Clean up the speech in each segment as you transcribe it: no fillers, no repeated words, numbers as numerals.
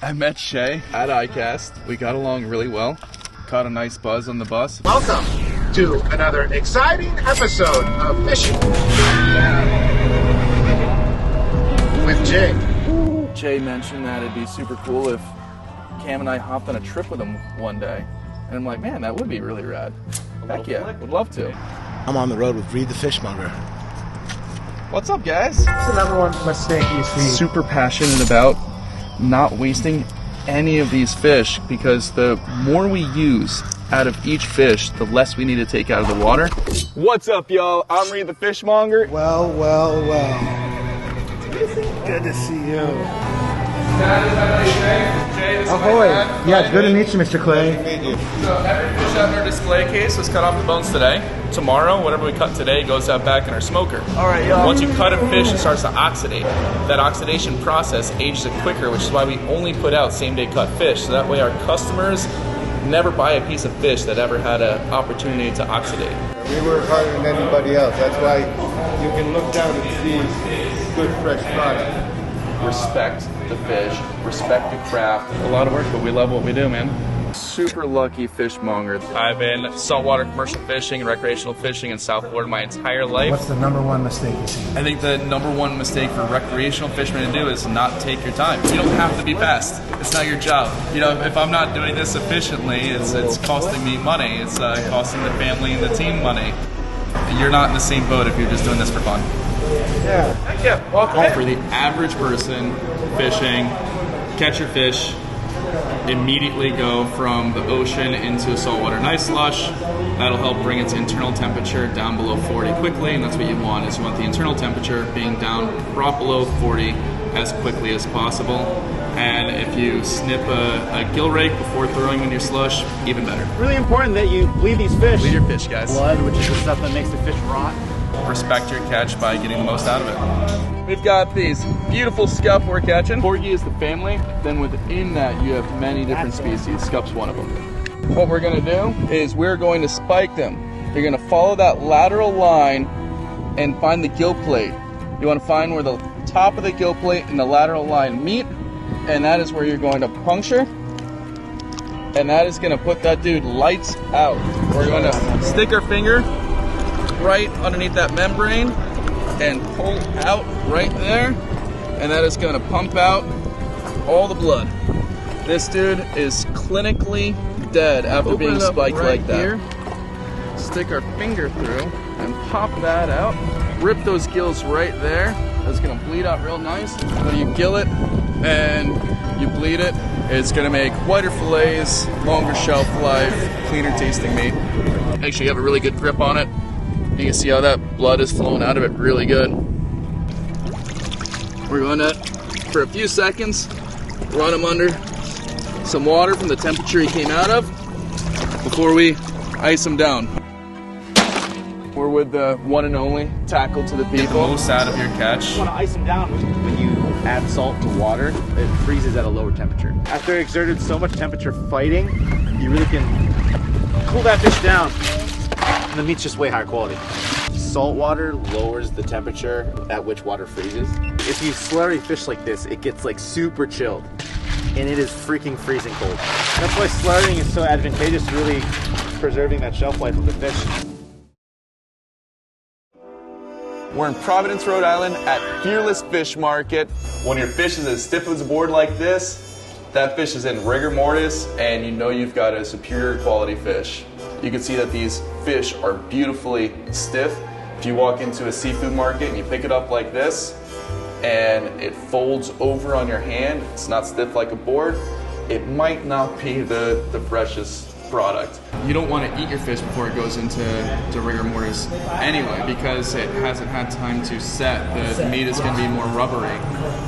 I met Shay at ICAST. We got along really well. Caught a nice buzz on the bus. Welcome to another exciting episode of Fishing with Jay. Jay mentioned that it'd be super cool if Cam and I hopped on a trip with him one day. And I'm like, man, that would be really rad. Heck yeah, would love to. I'm on the road with Reed the Fishmonger. What's up, guys? What's the number one mistake you see? Super passionate about not wasting any of these fish, because the more we use out of each fish, the less we need to take out of the water. What's up, y'all? I'm Reed the Fishmonger. Well. Good to see you. Ahoy. Yeah, it's good to meet you, Mr. Clay. So every fish out in our display case was cut off the bones today. Tomorrow, whatever we cut today goes out back in our smoker. All right, y'all. Once you cut a fish, it starts to oxidate. That oxidation process ages it quicker, which is why we only put out same-day cut fish. So that way our customers never buy a piece of fish that ever had an opportunity to oxidate. We work harder than anybody else. That's why you can look down and see good fresh product. Respect the fish, respect the craft. A lot of work, but we love what we do, man. Super lucky fishmonger. I've been saltwater commercial fishing and recreational fishing in South Florida my entire life. What's the number one mistake you see? I think the number one mistake for recreational fishermen to do is not take your time. You don't have to be fast. It's not your job. You know, if I'm not doing this efficiently, it's costing me money. It's costing the family and the team money. You're not in the same boat if you're just doing this for fun. Yeah. Heck yeah, welcome. For the average person fishing, catch your fish, immediately go from the ocean into saltwater and ice slush. That'll help bring its internal temperature down below 40 quickly, and that's what you want, is you want the internal temperature being down drop below 40 as quickly as possible. And if you snip a gill rake before throwing in your slush, even better. Really important that you bleed these fish. Bleed your fish, guys. Blood, which is the stuff that makes the fish rot. Respect your catch by getting the most out of it. We've got these beautiful scup we're catching. Porgy is the family. Then within that, you have many different species. Scup's one of them. What we're gonna do is we're going to spike them. You're gonna follow that lateral line and find the gill plate. You wanna find where the top of the gill plate and the lateral line meet, and that is where you're going to puncture. And that is gonna put that dude lights out. We're gonna stick our finger right underneath that membrane and pull out right there, and that is going to pump out all the blood. This dude is clinically dead after being spiked like that. Here, stick our finger through and pop that out. Rip those gills right there. That's going to bleed out real nice. When you gill it and you bleed it, it's going to make whiter fillets, longer shelf life, cleaner tasting meat. Make sure you have a really good grip on it. You can see how that blood is flowing out of it really good. We're going to, for a few seconds, run him under some water from the temperature he came out of before we ice him down. We're with the one and only Tackle to the People. Get the most out of your catch. You want to ice them down. When you add salt to water, it freezes at a lower temperature. After it exerted so much temperature fighting, you really can cool that fish down. And the meat's just way higher quality. Salt water lowers the temperature at which water freezes. If you slurry fish like this, it gets like super chilled. And it is freaking freezing cold. That's why slurrying is so advantageous to really preserving that shelf life of the fish. We're in Providence, Rhode Island at Fearless Fish Market. When your fish is as stiff as a board like this, that fish is in rigor mortis, and you know you've got a superior quality fish. You can see that these fish are beautifully stiff. If you walk into a seafood market and you pick it up like this and it folds over on your hand, it's not stiff like a board, it might not be the freshest product. You don't want to eat your fish before it goes into rigor mortis anyway, because it hasn't had time to set. The meat is going to be more rubbery.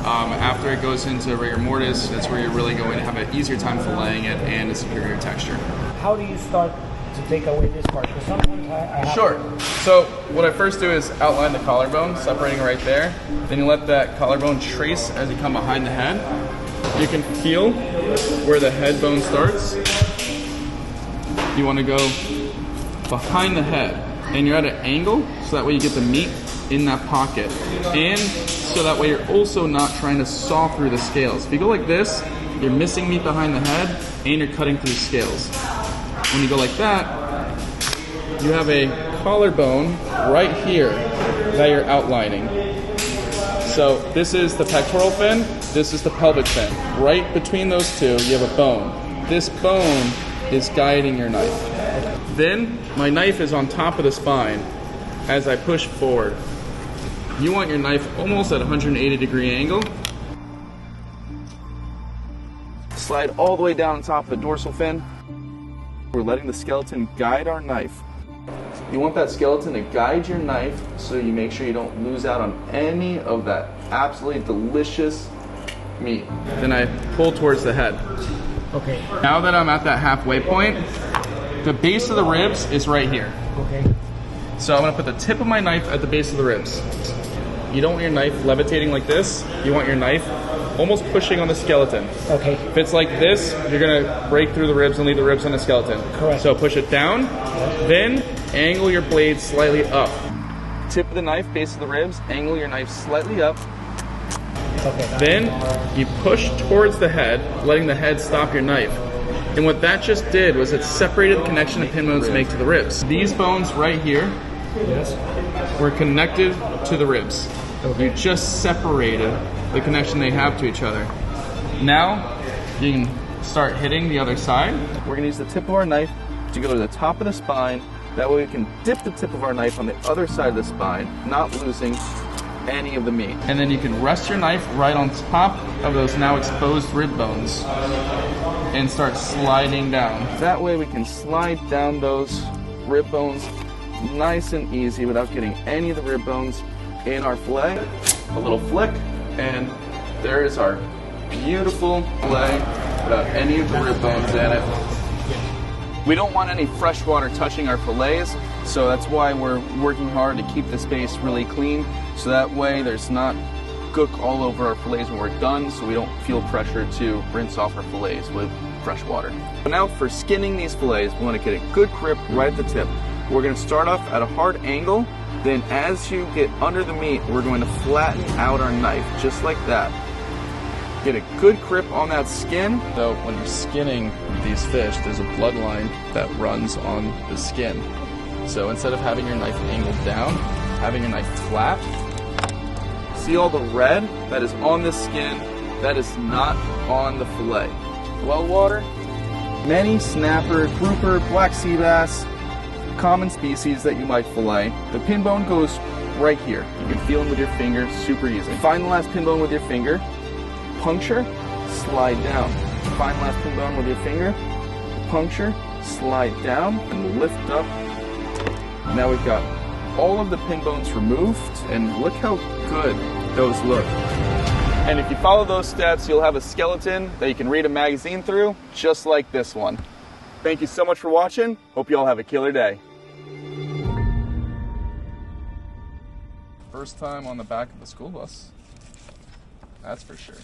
After it goes into rigor mortis, that's where you're really going to have an easier time filleting it and a superior texture. How do you start to take away this part? Because sometimes I have Sure. So what I first do is outline the collarbone, separating right there. Then you let that collarbone trace as you come behind the head. You can feel where the head bone starts. You want to go behind the head, and you're at an angle, so that way you get the meat in that pocket. And so that way you're also not trying to saw through the scales. If you go like this, you're missing meat behind the head, and you're cutting through scales. When you go like that, you have a collarbone right here that you're outlining. So this is the pectoral fin, this is the pelvic fin. Right between those two, you have a bone. This bone is guiding your knife. Then my knife is on top of the spine as I push forward. You want your knife almost at a 180-degree angle. Slide all the way down on top of the dorsal fin. We're letting the skeleton guide our knife. You want that skeleton to guide your knife so you make sure you don't lose out on any of that absolutely delicious meat. Then I pull towards the head. Okay. Now that I'm at that halfway point, the base of the ribs is right here. Okay. So I'm gonna put the tip of my knife at the base of the ribs. You don't want your knife levitating like this. You want your knife almost pushing on the skeleton. Okay. If it's like this, you're gonna break through the ribs and leave the ribs on the skeleton. Correct. So push it down, then angle your blade slightly up. Tip of the knife, base of the ribs, angle your knife slightly up. Okay. Then you push towards the head, letting the head stop your knife. And what that just did was it separated the connection the pin bones make to the ribs. These bones right here were connected to the ribs. Okay. You just separated the connection they have to each other. Now you can start hitting the other side. We're gonna use the tip of our knife to go to the top of the spine. That way we can dip the tip of our knife on the other side of the spine, not losing any of the meat. And then you can rest your knife right on top of those now exposed rib bones and start sliding down. That way we can slide down those rib bones nice and easy without getting any of the rib bones in our fillet. A little flick, and there is our beautiful fillet without any of the rib bones in it. We don't want any fresh water touching our fillets, so that's why we're working hard to keep the space really clean, so that way there's not gook all over our fillets when we're done, so we don't feel pressure to rinse off our fillets with fresh water. But now for skinning these fillets, we want to get a good grip right at the tip. We're going to start off at a hard angle, then as you get under the meat, we're going to flatten out our knife, just like that. Get a good grip on that skin. So when you're skinning these fish, there's a bloodline that runs on the skin. So instead of having your knife angled down, having your knife flat, see all the red that is on the skin, that is not on the fillet. Well water, many snapper, grouper, black sea bass, common species that you might fillet. The pin bone goes right here. You can feel them with your finger, super easy. Find the last pin bone with your finger, puncture, slide down. Find the last pin bone with your finger, puncture, slide down, and lift up. Now we've got all of the pin bones removed, and look how good those look. And if you follow those steps, you'll have a skeleton that you can read a magazine through, just like this one. Thank you so much for watching. Hope you all have a killer day. First time on the back of the school bus. That's for sure.